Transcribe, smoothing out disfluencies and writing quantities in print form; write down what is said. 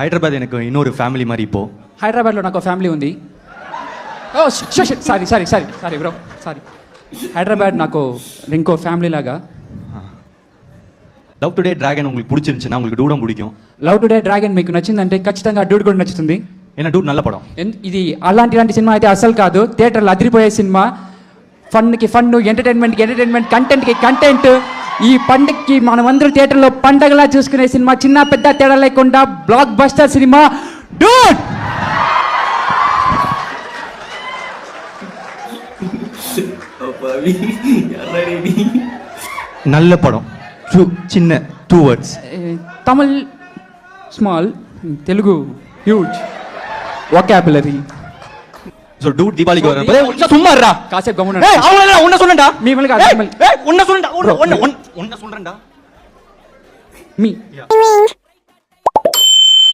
హైదరాబాద్ எனக்கு இன்னொரு ఫ్యామిలీ மாதிரி இப்போ. హైదరాబాద్లో నాకు ఫ్యామిలీ ఉంది. ఓ సారీ బ్రో సారీ. హైదరాబాద్ నాకు ఇంకో ఫ్యామిలీ లాగా. లవ్ టుడే డ్రాగన్ உங்களுக்கு பிடிச்சிருந்துச்சுன்னா உங்களுக்கு டூடும் பிடிக்கும். లవ్ టుడే డ్రాగన్ మీకు నచ్చిందంటే ఖచ్చితంగా డూడ్ కూడా నచ్చుతుంది. ఏనా డూడ్ నల్ల పడం. ఇది అలాంటి సినిమా అయితే అసలు కాదు. థియేటర్లో అదిరిపోయే సినిమా. ఫన్కి ఫన్, ఎంటర్టైన్మెంట్, కంటెంట్కి కంటెంట్. ఈ పండుగకి మనమందరం థియేటర్లో పండగలా చూసుకునే సినిమా. చిన్న పెద్ద తేడా లేకుండా బ్లాక్ బస్టర్ సినిమా డూడ్. நல்ல படம். சின்ன 2 words. Tamil small, Telugu huge vocabulary. So Dude దీపావళికి వరకు சும்மா இருடா. காசே கம்முன. ஏய் அவளே உன்ன சொல்றேன்டா. மீமல காசே. ஏய் உன்ன சொல்றேன்டா. உன்ன சொல்றேன்டா. மீ